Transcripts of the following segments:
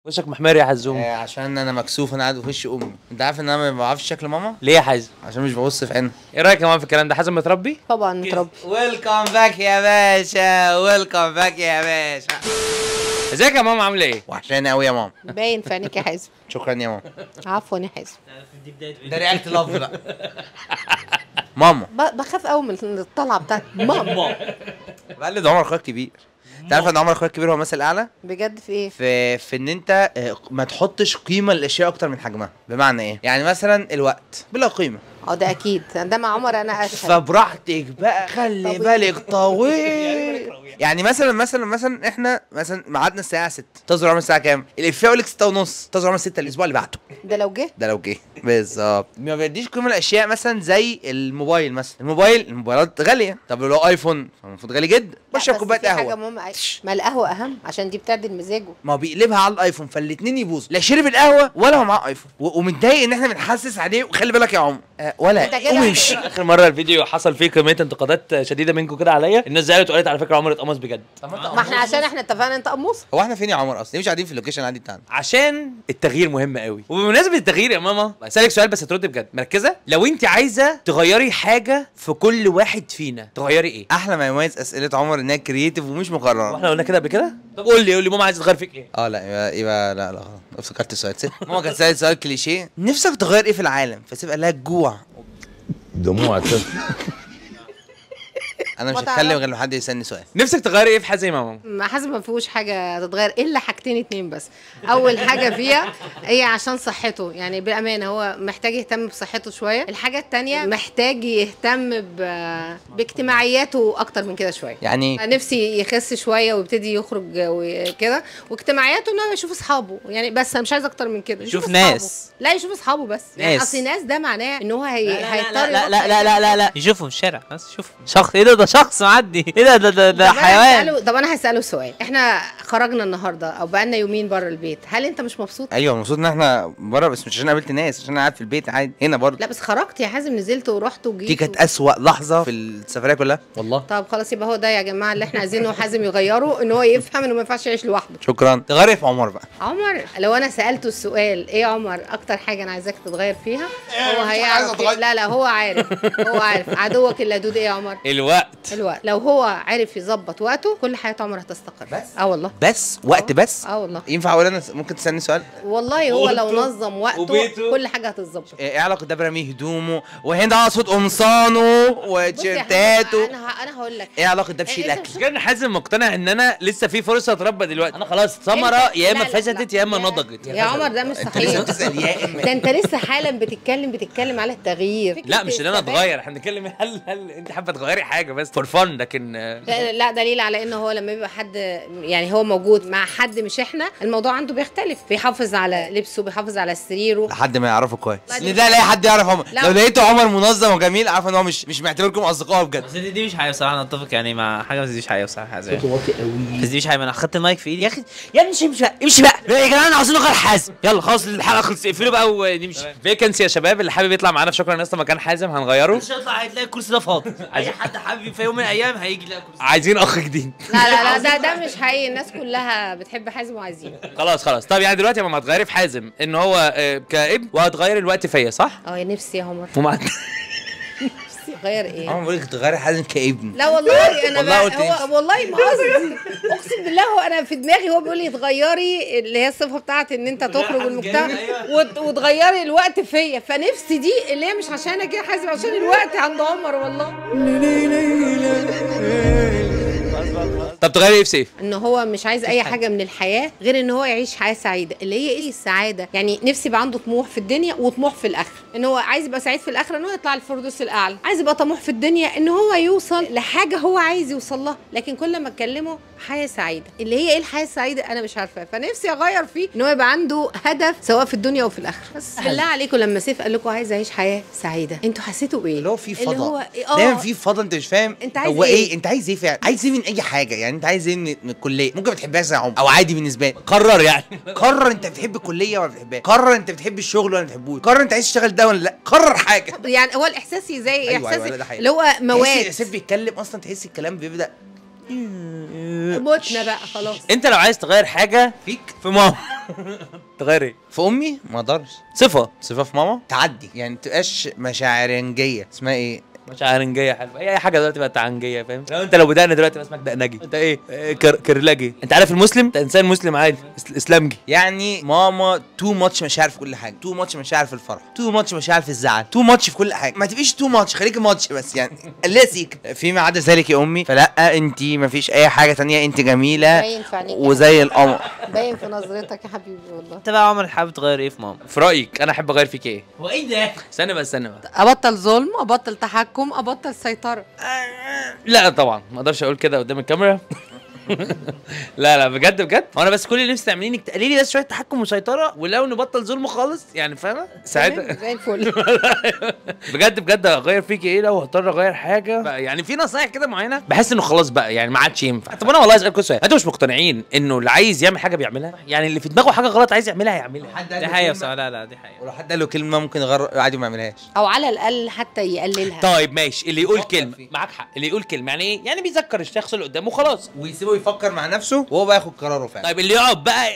وشك محمر يا حزوم. عشان انا مكسوف، انا قاعد في وش امي. انت عارف ان انا ما بعرفش شكل ماما؟ ليه يا حازم؟ عشان مش ببص في عينها. ايه رايك يا ماما في الكلام ده؟ حازم متربي؟ طبعا متربي. ويلكم باك يا باشا، ويلكم باك يا باشا. ازيك يا ماما، عامله ايه؟ وحشاني قوي يا ماما. باين في عينيك يا حازم. شكرا يا ماما. عفوا يا حازم. ده رياكت لاف بقى. ماما بخاف قوي من الطلعه بتاعت ماما. بقلد عمر اخويا الكبير. انت عارف ان عمر اخويا الكبير هو مثل اعلى؟ بجد في ايه؟ في ان انت ما تحطش قيمه للاشياء اكتر من حجمها. بمعنى ايه؟ يعني مثلا الوقت بلا قيمه. ده اكيد، ده مع عمر انا اشهد. فبراحتك بقى، خلي بالك طويل. يعني مثلا احنا مثلا ميعادنا الساعه 6، تظهر عمر الساعه كام؟ الافيه يقول لك 6:30، تظهر عمر 6 الاسبوع اللي بعده. ده لو جه بالظبط. ما بيديش قيمه الاشياء مثلا زي الموبايل مثلا. الموبايلات غاليه. طب لو ايفون المفروض غالي جدا. بشرب كوبايه قهوه. ما القهوه اهم عشان دي بتعدل مزاجه. ما هو بيقلبها على الايفون، فالاثنين يبوظوا، لا شرب القهوه ولا هو معاه ايفون، ومتضايق ان احنا بنحسس عليه. وخلي بالك يا عمر ولا ومش اخر مره الفيديو حصل فيه كميه انتقادات شديده منكم كده عليا، الناس زعلت وقالت على فكره عمر اتقمص بجد. ما احنا عشان احنا اتفقنا انت قموص. هو احنا فين يا عمر اصلا؟ ليه مش قاعدين في اللوكيشن العادي بتاعنا؟ عشان التغيير مهم قوي. وبمناسبه التغيير يا ماما بسالك سؤال بس هترد بجد، مركزه؟ لو انت عايزه تغيري حاجه في كل واحد فينا تغيري ايه؟ احلى ما يميز اسئله عمر انها كرييتيف ومش مقرره. واحنا قلنا كده قبل كده؟ طب قول لي ماما عايزه تغير فيك ايه؟ لا يبقى لا افتكرت السؤال. ماما كانت سالت سؤال كليشيه، نفسك تغير ايه في العالم؟ فسيب قال لها الجوع. دموع طفل. انا مش هتكلم غير لما حد يسالني سؤال. نفسك تغيري ايه في حازم يا ماما؟ حازم ما فيهوش حاجه تتغير الا حاجتين اتنين بس. اول حاجه فيها هي عشان صحته، يعني بامانه هو محتاج يهتم بصحته شويه. الحاجه التانيه محتاج يهتم باجتماعياته اكتر من كده شويه. يعني نفسي يخس شويه ويبتدي يخرج وكده، واجتماعياته انه يشوف اصحابه يعني. بس انا مش عايز اكتر من كده. يشوف ناس. لا يشوف اصحابه بس. يعني اصل ناس ده معناه ان هو هيضطر. لا يشوفهم في الشارع بس. شوف شخص، ايه ده شخص معدي، ايه ده حيوان. طب انا هساله سؤال، احنا خرجنا النهارده او بقالنا يومين بره البيت، هل انت مش مبسوط؟ ايوه مبسوط ان احنا بره، بس مش عشان قابلت ناس، عشان انا قاعد في البيت عادي هنا برضه. لا بس خرجت يا حازم، نزلت ورحت وجيت. دي كانت اسوأ لحظه في السفريه كلها والله. طب خلاص يبقى هو ده يا جماعه اللي احنا عايزينه حازم يغيره، ان هو يفهم انه ما ينفعش يعيش لوحده. شكرا. تغيري في عمر بقى. عمر لو انا سالته السؤال ايه يا عمر اكتر حاجه انا عايزاك تتغير فيها، هو هيعرف. لا هو عارف. هو عارف عدوك اللدود ايه يا عمر؟ الوقت. لو هو عارف يظبط وقته كل حياه عمر هتستقر. بس والله بس وقت بس. والله ينفع اقول انا ممكن تسالني سؤال؟ والله هو لو نظم وقته وبيته. كل حاجه هتتظبط. ايه علاقه ده برمي هدومه وهنا اقصد قمصانه وتيشيرتاته؟ انا هقول لك ايه علاقه ده بشيء الاكل؟ مش كده حازم مقتنع ان انا لسه في فرصه اتربى دلوقتي؟ انا خلاص ثمره يا اما فسدت يا اما نضجت. يا عمر ده مش انت لسه صحيح. بتسال يا اما ده انت لسه حالا بتتكلم على التغيير. لا مش ان انا اتغير، احنا بنتكلم هل انت حابه تغيري حاجه بس فور فن، لكن لا دليل على ان هو لما بيبقى حد يعني هو موجود مع حد مش احنا، الموضوع عنده بيختلف. بيحافظ على لبسه، بيحافظ على سريره لحد ما يعرفه كويس. لا، ان ده لا حد يعرف عمر. لا. لو لقيته عمر منظم وجميل عارف ان هو مش معتبركم اصدقاء بجد. بس دي مش حقيقة بصراحة، انا اتفق يعني مع حاجة، بس دي مش حقيقة بصراحة. بس دي مش حقيقة. انا اخدت المايك في ايدي يا اخي، يا ابني امشي بقى يا جدعان، عاوزين نغير حازم. يلا خلاص الحلقة خلصت، اقفلوا بقى ونمشي. فيكنسي يا شباب، اللي حابب يطلع معانا في شكرا ناس مكان حازم هنغيره. مش هيطلع، هتلاقي الكرسي ده فاضي. اي حد حابب في يوم من الايام هيجي يلاقي كرسي. عايزين اخ جديد. لا ده مش حقيقي. الناس كلها بتحب حازم وعايزينه. خلاص طب يعني دلوقتي يا ماما هتغيري في حازم ان هو كابن، وهتغيري الوقت فيا صح؟ يا نفسي يا عمر. نفسي اغير ايه؟ عمر بقول لك تغيري حازم كابن. لا والله انا والله قلت هو والله ما قصدي. اقسم بالله هو انا في دماغي هو بيقول لي تغيري اللي هي الصفه بتاعت ان انت تخرج المجتمع وتغيري الوقت فيا. فنفسي دي اللي هي مش عشانك يا حازم، عشان الوقت عند عمر والله. طب تغيري ايه في سيف؟ ان هو مش عايز اي حاجه من الحياه غير ان هو يعيش حياه سعيده. اللي هي ايه السعاده؟ يعني نفسي يبقى عنده طموح في الدنيا وطموح في الاخره. ان هو عايز يبقى سعيد في الاخره ان هو يطلع الفردوس الاعلى. عايز يبقى طموح في الدنيا ان هو يوصل لحاجه هو عايز يوصل لها. لكن كل ما اتكلمه حياه سعيده، اللي هي ايه الحياه السعيده انا مش عارفه. فنفسي اغير فيه ان هو يبقى عنده هدف سواء في الدنيا وفي الاخره. بس بالله عليكم لما سيف قال لكم عايز اعيش حياه سعيده، انتوا حسيتوا بايه؟ اللي هو في اللي هو فضا دايما في فضا. انت مش فاهم انت عايز هو ايه؟ انت عايز ايه فعلا؟ عايز ايه من اي حاجه؟ يعني انت عايز ايه من الكليه؟ ممكن ما بتحبهاش زي عمر او عادي بالنسبه لك. قرر يعني. قرر انت بتحب الكليه ولا بتحبها. قرر انت بتحب الشغل ولا ما بتحبوش. قرر انت عايز تشتغل ده ولا لا. قرر حاجه. يعني هو الاحساسي زي أيوة احساسي ده حقيقي. اللي هو مواد. سيف بيتكلم اصلا تحس الكلام بيبدا متنا بقى خلاص. انت لو عايز تغير حاجه فيك في ماما تغير ايه؟ في امي ما اقدرش. صفه صفه في ماما تعدي، يعني ما تبقاش مشاعرنجيه. اسمها ايه؟ مشاعرنجيه حلوه. اي حاجه دلوقتي بقت عنجيه، فاهم؟ لو بدأنا دلوقتي اسمك دقنجي، انت ايه؟ كرلجي. انت عارف المسلم؟ انت انسان مسلم عادي، اسلامجي. يعني ماما تو ماتش مشاعر في كل حاجه، تو ماتش مشاعر في الفرح، تو ماتش مشاعر في الزعل، تو ماتش في كل حاجه. ما تبقيش تو ماتش، خليكي ماتش بس يعني. لاسيك فيما عدا ذلك يا امي، فلا انت ما فيش اي حاجه تانية، انت جميله باين في عينيك وزي القمر. باين في نظرتك يا حبيبي والله. انت بقى عمر حابب تغير ايه في ماما؟ في رايك انا احب اغير فيك ايه؟ هو ايه ده؟ استنى بقى. ابطل ظلم، ابطل تحكم، ابطل سيطره. لا طبعا ما اقدرش اقول كده قدام الكاميرا. لا بجد هو انا بس كل اللي نفسي تعمليه انك تقللي بس شويه تحكم وسيطره، ولو نبطل ظلم خالص يعني، فاهمه؟ ساعتها زي الفل. بجد اغير فيك ايه لو هضطر اغير حاجه بقى؟ يعني في نصايح كده معينه بحس انه خلاص بقى يعني ما عادش ينفع. طب انا والله اسالكم سؤال، انتوا مش مقتنعين انه اللي عايز يعمل حاجه بيعملها؟ يعني اللي في دماغه حاجه غلط عايز يعملها هيعملها. دي حقيقه بصراحه. لا دي حقيقه. ولو حد قال له كلمه ممكن يغير عادي وما يعملهاش، او على الاقل حتى يقللها. طيب ماشي، اللي يقول فكر كلمه فيه. معاك حق، اللي يقول كلمه يعني ايه؟ يعني بيذكر الشخص اللي قدامه خلاص. ويسيبه يفكر مع نفسه وهو بقى ياخد قراره فعلا. طيب اللي يقعد بقى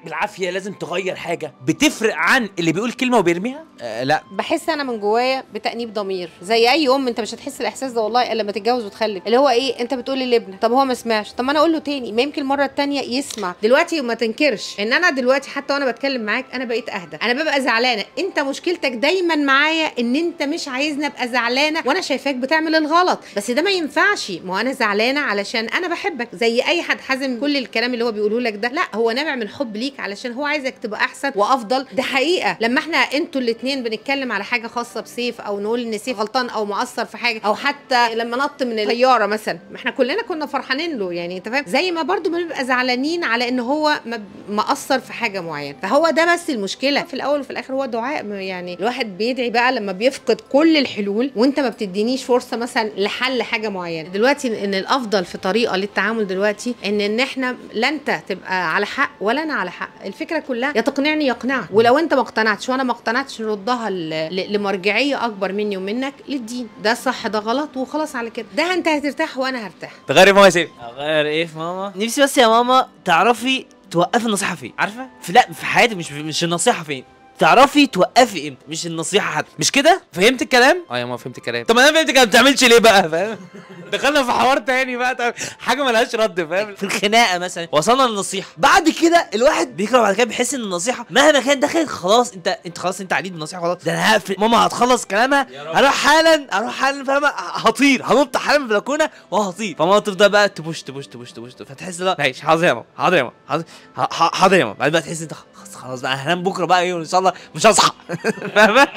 بالعافيه لازم تغير حاجه، بتفرق عن اللي بيقول كلمه وبيرميها؟ لا بحس انا من جوايا بتأنيب ضمير زي اي ام. انت مش هتحس الاحساس ده والله الا لما تتجوز وتخلف. اللي هو ايه، انت بتقولي لابنك طب هو ما سمعش، طب ما انا اقول له تاني، ما يمكن المره التانيه يسمع. دلوقتي وما تنكرش ان انا دلوقتي حتى وانا بتكلم معاك انا بقيت اهدى. انا ببقى زعلانه، انت مشكلتك دايما معايا ان انت مش عايزني ابقى زعلانه وانا شايفاك بتعمل الغلط، بس ده ما ينفعش. ما هو انا زعلانه علشان انا بحبك زي اي حد. حازم كل الكلام اللي هو بيقوله لك ده لا، هو نابع من حب ليك علشان هو عايزك تبقى احسن وافضل. ده حقيقه. لما احنا انتوا الاثنين بنتكلم على حاجه خاصه بسيف او نقول ان سيف غلطان او مقصر في حاجه، او حتى لما نط من الطياره مثلا، ما احنا كلنا كنا فرحانين له يعني، انت فاهم؟ زي ما برضو بنبقى زعلانين على ان هو مقصر في حاجه معينه. فهو ده بس المشكله. في الاول وفي الاخر هو دعاء يعني. الواحد بيدعي بقى لما بيفقد كل الحلول وانت ما بتدينيش فرصه مثلا لحل حاجه معينه. دلوقتي ان الافضل في طريقه للتعامل دلوقتي ان احنا لا انت تبقى على حق ولا انا على حق. الفكره كلها يا تقنعني يقنعك، ولو انت ما اقتنعتش وانا ما اقتنعتش نردها لمرجعيه اكبر مني ومنك للدين. ده صح ده غلط وخلاص على كده. ده انت هترتاح وانا هرتاح. تغير ماما يا سيف؟ اغير ايه في ماما؟ نفسي بس يا ماما تعرفي توقفي النصيحه فين، عارفه؟ في حياتي مش النصيحه فين، تعرفي توقفي امتى، مش النصيحه حتى. مش كده؟ فهمت الكلام؟ يا ماما فهمت الكلام. طب انا فهمت الكلام، ما بتعملش ليه بقى؟ فاهم؟ دخلنا في حوار تاني بقى. طب حاجه ملهاش رد، فاهم؟ في الخناقه مثلا وصلنا للنصيحه، بعد كده الواحد بيكره، بعد كده بيحس ان النصيحه مهما كانت دخلت خلاص، انت خلاص انت عليت بالنصيحه خلاص. ده انا هقفل، ماما هتخلص كلامها هروح حالا فاهمه؟ هطير، هنط حالا من البلكونه وهطير. فماما تفضل بقى تبوش فتحس لا ماشي حاضر يا ماما حاضر يا ماما. بعد بقى تحس انت خلاص بقى هنام بكره بقى ايه وان شاء الله مش هصحى. فاهمه؟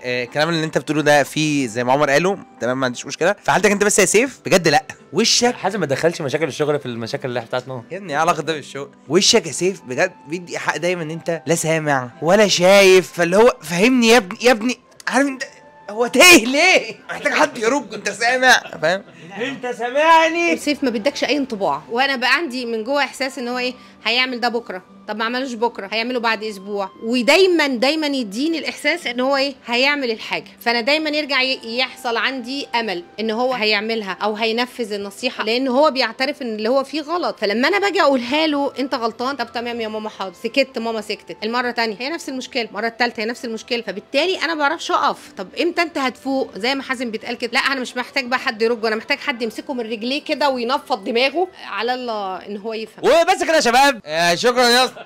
الكلام اللي انت بتقوله ده فيه زي ما عمر قاله تمام، ما عنديش مشكله في حالتك انت بس يا سيف. بجد لا، وشك حازم ما دخلش مشاكل الشغل في المشاكل اللي بتاعت ماما. يا ابني ايه علاقه ده بالشغل؟ وشك يا سيف بجد بيدي حق دايما ان انت لا سامع ولا شايف. فاللي هو فهمني يا ابني عارف انت هو تايه ليه؟ محتاج حد يرج. انت سامع؟ فاهم؟ انت سامعني؟ سيف ما بيدكش اي انطباع، وانا بقى عندي من جوه احساس ان هو ايه، هيعمل ده بكره، طب ما عملوش بكره هيعمله بعد اسبوع. ودايما يديني الاحساس ان هو ايه، هيعمل الحاجه. فانا دايما يرجع يحصل عندي امل ان هو هيعملها او هينفذ النصيحه، لان هو بيعترف ان اللي هو فيه غلط. فلما انا باجي اقولها له انت غلطان، طب تمام يا ماما حاضر، سكت ماما سكتت. المره الثانيه هي نفس المشكله، المره الثالثه هي نفس المشكله. فبالتالي انا ما بعرفش اقف. طب امتى انت هتفوق؟ زي ما حازم بيتقال كده، لا انا مش محتاج بقى حد يرج، انا محتاج حد يمسكه من رجليه كده وينفض دماغه على الله ان هو يفهم. وبس كده يا شباب. شكرا يا اسطى.